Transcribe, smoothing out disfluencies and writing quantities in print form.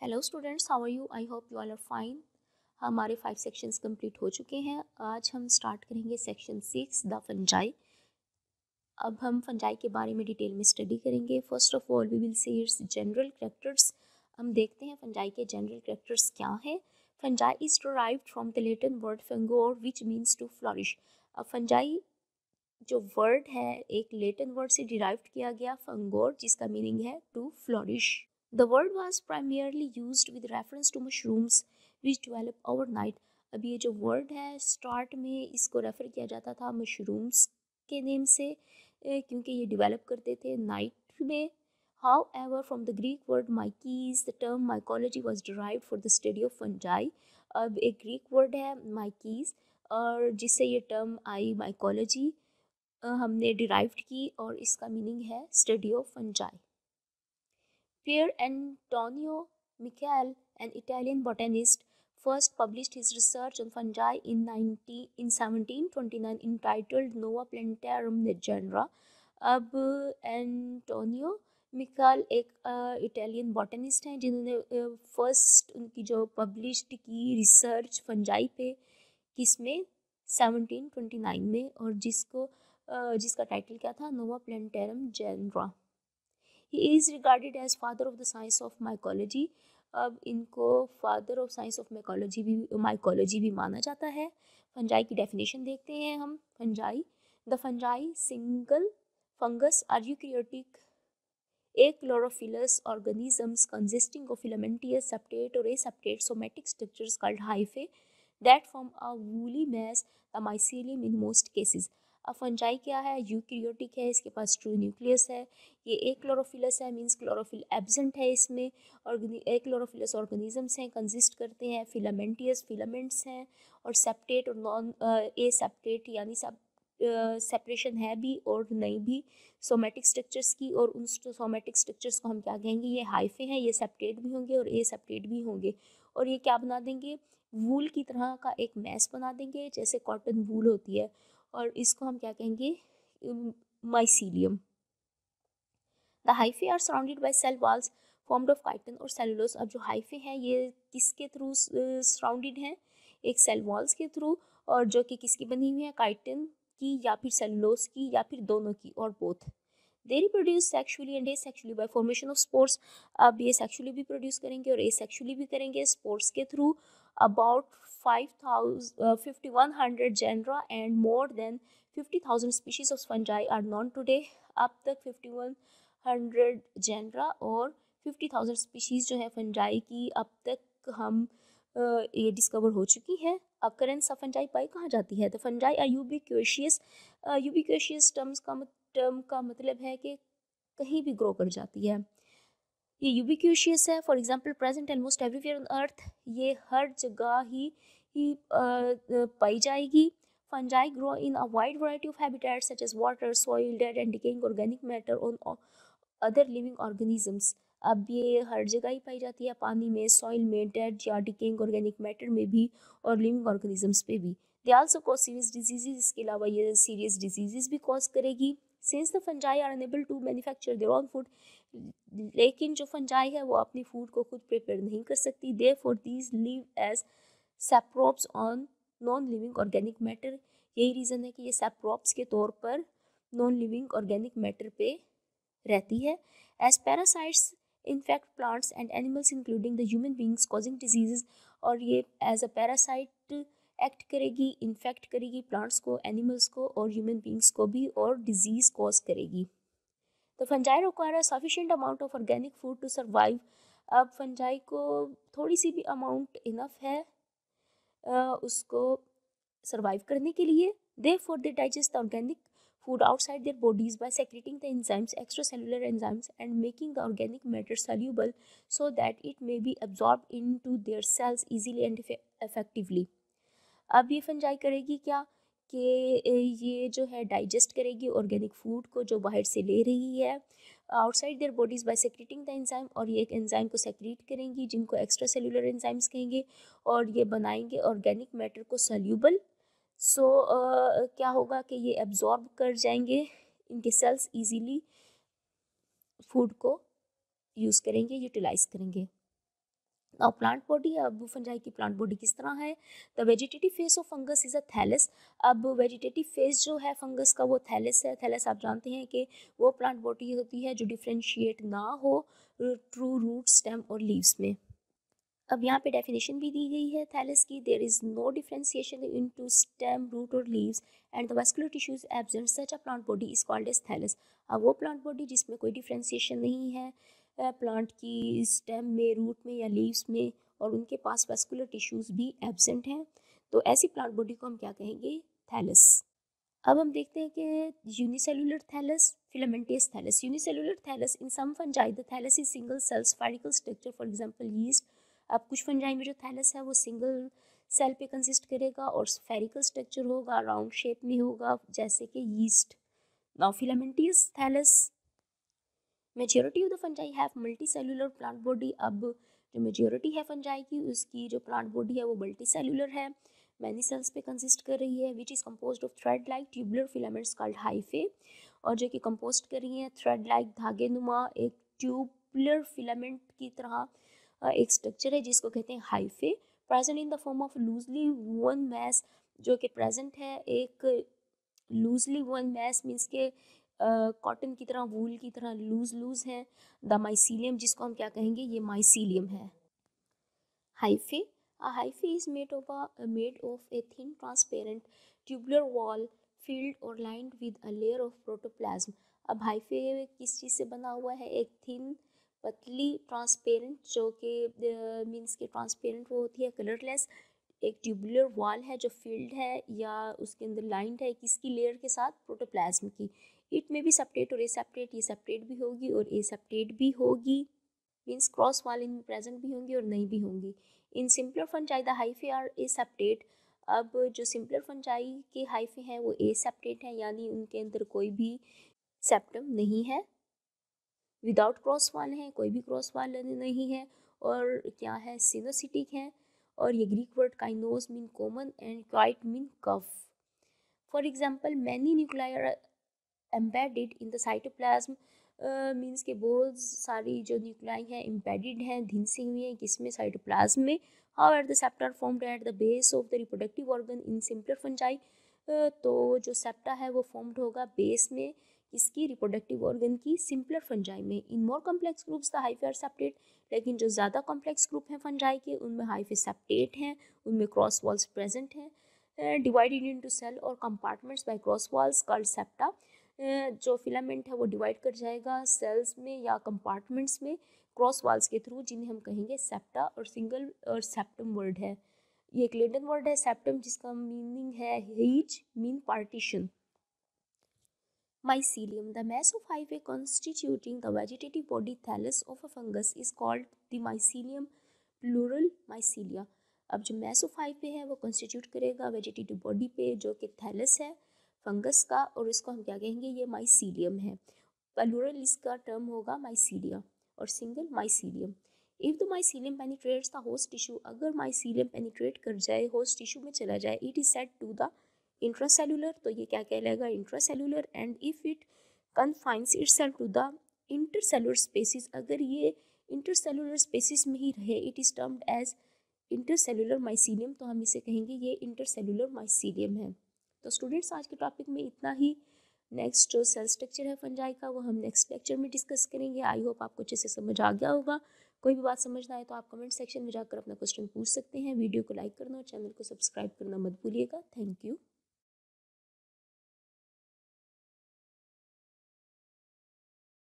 Hello students, how are you? I hope you all are fine. हमारे 5 sections complete हो चुके हैं। आज हम स्टार्ट करेंगे सेक्शन 6 द फंजाई। अब हम फंजाई के बारे में डिटेल में स्टडी करेंगे। First of all we will see its general characters. हम देखते हैं फंजाई के जनरल कैरेक्टर्स क्या हैं। Fungi is derived from the Latin word fungor which means to flourish. अब फंजाई जो वर्ड है एक लैटिन वर्ड से डिराइव्ड किया गया फंगोर, जिसका मीनिंग है to flourish. The word was primarily used with reference to mushrooms which develop overnight. अब ये जो वर्ड है स्टार्ट में इसको रेफ़र किया जाता था मशरूम्स के नेम से, क्योंकि ये डेवलप करते थे नाइट में. However, from the Greek word myces, the term mycology was derived for the study of fungi. अब एक ग्रीक वर्ड है myces और जिससे ये टर्म आई माइकोलॉजी हमने डिराइव्ड की और इसका मीनिंग है study of fungi. Pier Antonio Michel, an Italian botanist, first published his research on fungi in 1729 entitled Nova Plantarum Genera. अब एंटोनियो मिकाल एक इटालियन बॉटनिस्ट हैं जिन्होंने फर्स्ट उनकी जो पब्लिश्ड की रिसर्च फंजाई पे किसमें 1729 में, और जिसका टाइटल क्या था, नोवा प्लेंटेरम genre. He is regarded as father of the science of mycology. अब इनको father of science of mycology भी माना जाता है. फंजाई की डेफिनेशन देखते हैं हम. Fungi, the fungi single fungus are eukaryotic achlorophyllous organisms consisting of filamentous, septate or aseptate somatic structures called hyphae that form a woolly mass, the mycelium in most cases. अब fungi क्या है? Eukaryotic है, इसके पास true nucleus है, ये एक chlorophyllous है, means chlorophyll absent है इसमें, और एक क्लोरोफिलस ऑर्गेनिजम्स हैं, कंसिस्ट करते हैं, फिलामेंटियस फिलामेंट्स हैं, और सेप्टेट और नॉन ए सेप्टेट यानी सेपरेशन है भी और नहीं भी सोमेटिक स्ट्रक्चर्स की. और उन सोमेटिक स्ट्रक्चर्स को हम क्या कहेंगे? ये हाइफे हैं, ये सेपरेट भी होंगे और ए सेपरेट भी होंगे, और ये क्या बना देंगे? वूल की तरह का एक मैस बना देंगे, जैसे कॉटन वूल होती है, और इसको हम क्या कहेंगे? Mycelium. The hyphae are surrounded by cell walls formed of chitin और सेलुलोज. अब जो हाइफे हैं ये किसके थ्रू सराउंडेड हैं? एक सेल वॉल्स के थ्रू, और जो कि किसकी बनी हुई है? काइटिन की या फिर सेलुलोज की या फिर दोनों की, और both. They reproduce sexually and asexually by formation of spores. अब ये सेक्शुअली भी प्रोड्यूस करेंगे और एसेक्शुअली भी करेंगे स्पोर्स के थ्रू. About 5100 genera and more than 50,000 species of fungi are known today. अब तक 5100 जेनरा और 50,000 स्पीशीज जो है फंजाई की अब तक हम ये डिस्कवर हो चुकी हैं. अकरेंस ऑफ फंजाई पाई कहाँ जाती है? तो फंजाई आर यूबिक्वेशियस. यूबिक्वेशियस टर्म का मतलब है कि कहीं भी ग्रो कर जाती है. ये यूबिक्वेशियस है. For example present almost everywhere on earth. ये हर जगह ही पाई जाएगी. Fungi grow in a wide variety of habitats such as water, soil, dead and decaying organic matter on other living organisms. अब ये हर जगह ही पाई जाती है, पानी में, सॉइल में, डेड या डिकेइंग ऑर्गेनिक मैटर में भी, और लिविंग ऑर्गेनिजम्स पे भी. They also cause serious diseases. इसके अलावा ये सीरियस डिजीजेज भी कॉज करेगी. Since the fungi are unable to manufacture their own food, लेकिन जो फंजाई है वो अपनी फूड को खुद प्रिपेयर नहीं कर सकती. Therefore these live as saprobes on non living organic matter. यही रीज़न है कि ये सैप्रोप्स के तौर पर नॉन लिविंग ऑर्गेनिक मैटर पे रहती है. As parasites infect plants and animals including the human beings causing diseases. और ये एज अ पैरासाइट एक्ट करेगी, इन्फेक्ट करेगी प्लांट्स को, एनिमल्स को और ह्यूमन बींग्स को भी, और डिजीज़ कॉज करेगी. तो fungi require sufficient amount of organic food to survive. अब फंजाई को थोड़ी सी भी अमाउंट इनफ है उसको सर्वाइव करने के लिए. Therefore, they digest the organic food outside their bodies by secreting the enzymes, extracellular enzymes, and making the organic matter soluble so that it may be absorbed into their cells easily and effectively. अब ये fungi करेगी क्या कि ये जो है digest करेगी organic food को जो बाहर से ले रही है outside their bodies by secreting the enzyme, और ये एक एंजाइम को सेक्रेट करेंगी जिनको एक्स्ट्रा सेलुलर एंजाइम्स कहेंगे, और ये बनाएंगे ऑर्गेनिक मैटर को सॉल्यूबल. सो क्या होगा कि ये एब्जॉर्ब कर जाएंगे इनके सेल्स, इजीली फूड को यूज़ करेंगे, यूटिलाइज करेंगे. नाउ प्लांट बॉडी, अब फंजाई की प्लांट बॉडी किस तरह है। The vegetative phase of fungus is a thallus. अब वेजिटेटिव फेस जो है फंगस का वो थैलस है। थैलस आप जानते हैं कि वो प्लांट बॉडी होती है जो डिफ्रेंशिएट ना हो ट्रू रूट, स्टेम और लीव्स में। अब यहाँ पे डेफिनेशन भी दी गई है थैलस की। There is no differentiation into stem, root और leaves and the vascular tissues absent, such a plant body is called as thallus. अब वो प्लांट बॉडी जिसमें कोई डिफ्रेंसिएशन नहीं है प्लांट की स्टेम में, रूट में या लीव्स में, और उनके पास वैस्कुलर टिश्यूज भी एब्सेंट हैं, तो ऐसी प्लांट बॉडी को हम क्या कहेंगे, थैलस। अब हम देखते हैं कि unicellular thallus, filamentous thallus. Unicellular thallus in some fungi the thallus is single cell spherical structure, for example yeast. अब कुछ फंजाई में जो थैलस है वो सिंगल सेल पे कंसिस्ट करेगा और स्फेरिकल स्ट्रक्चर होगा, राउंड शेप में होगा, जैसे कि yeast. Now filamentous thallus, majority of the fungi have multi cellular plant body. अब जो मेजॉरिटी है फंजाई की उसकी जो प्लांट बॉडी है वो मल्टी सेलुलर है, मैनी सेल्स पे कंसिस्ट कर रही है, which is composed of thread like tubular filaments called hyphae, और जो कि कंपोस्ट कर रही है थ्रेड लाइक धागे नुमा एक ट्यूबुलर फिलामेंट की तरह एक स्ट्रक्चर है जिसको कहते हैं hyphae, present in the form of loosely वोन मैस, जो कि प्रेजेंट है एक लूजली वोन मैस मीन्स के कॉटन की तरह, वूल की तरह लूज है। द माइसीलियम, जिसको हम क्या कहेंगे, ये माइसीलियम है। Hyphae, a hyphae is made of a thin transparent tubular wall filled or lined with a layer of protoplasm। अब हाइफे किस चीज़ से बना हुआ है, एक थिन पतली ट्रांसपेरेंट, जो कि मीन्स के ट्रांसपेरेंट वो होती है कलरलेस, एक ट्यूबुलर वॉल है जो फील्ड है या उसके अंदर लाइंड है किसकी लेयर के साथ, प्रोटोप्लाज्म की। इट में भी सेपरेट और एसेपरेट, ये सेपरेट भी होगी और एसेपरेट भी होगी, मीन्स क्रॉस वॉल इनमें प्रेजेंट भी होंगी और नहीं भी होंगी। In simpler fungi the hyphae are aseptate. अब जो सिंपलर फंजाई के हाइफे हैं वो एसेपरेट हैं, यानी उनके अंदर कोई भी सेप्टम नहीं है, विदाउट क्रॉस वॉल है, कोई भी क्रॉस वॉल नहीं है, और क्या है, सिनोसिटिक है। और ये Greek word koinos mean common and quite mean cuff. For example many nuclei are embedded in the cytoplasm, means के बहुत सारी जो न्यूक्लाई हैं एम्बेडेड हैं, धिंसी हुई हैं, किसमें, साइटोप्लाज्म में। However the septa are formed at the base of the reproductive organ in simpler fungi, तो जो सेप्टा है वो फॉर्म्ड होगा बेस में इसकी, रिप्रोडक्टिव ऑर्गन की, सिंपलर फंजाई में। In more complex groups the hyphae are separate, लेकिन जो ज़्यादा कॉम्प्लेक्स ग्रुप हैं फंजाई के उनमें हाइफे सेपरेट हैं, उनमें क्रॉस वॉल्स प्रेजेंट हैं, डिवाइडेड इनटू सेल और compartments by cross walls called septa. जो फिलामेंट है वो डिवाइड कर जाएगा सेल्स में या कंपार्टमेंट्स में क्रॉस वॉल्स के थ्रू, जिन्हें हम कहेंगे सेप्टा और सिंगल और सेप्टम वर्ड है। ये एक लैटिन वर्ड है सेप्टम, जिसका मीनिंग है he's mean partition. Mycelium, the mass of hyphae constituting the vegetative body thallus of a fungus is called the mycelium, plural mycelia। अब जो mass of hyphae है वो constitute करेगा वेजिटेटिव बॉडी पे जो कि थैलस है फंगस का, और इसको हम क्या कहेंगे, ये माइसीलियम है। प्लूरल इसका टर्म होगा माइसीलिया और single mycelium. If the mycelium penetrates the host tissue, अगर माइसीलियम पेनिट्रेट कर जाए, होस्ट टिश्यू में चला जाए, it is said to the intracellular, तो ये क्या कहलाएगा, intracellular. And if it confines itself to the intercellular spaces, अगर ये इंटरसेलुलर स्पेसिस में ही रहे, it is termed as intercellular mycelium, तो हम इसे कहेंगे ये इंटरसेलुलर माइसीलियम है। तो स्टूडेंट्स आज के टॉपिक में इतना ही। नेक्स्ट जो सेल स्ट्रक्चर है फंजाई का वो हम नेक्स्ट लेक्चर में डिस्कस करेंगे। आई होप आपको अच्छे से समझ आ गया होगा। कोई भी बात समझना है तो आप कमेंट सेक्शन में जाकर अपना क्वेश्चन पूछ सकते हैं। वीडियो को लाइक करना और चैनल को सब्सक्राइब करना मत भूलिएगा। Thank you.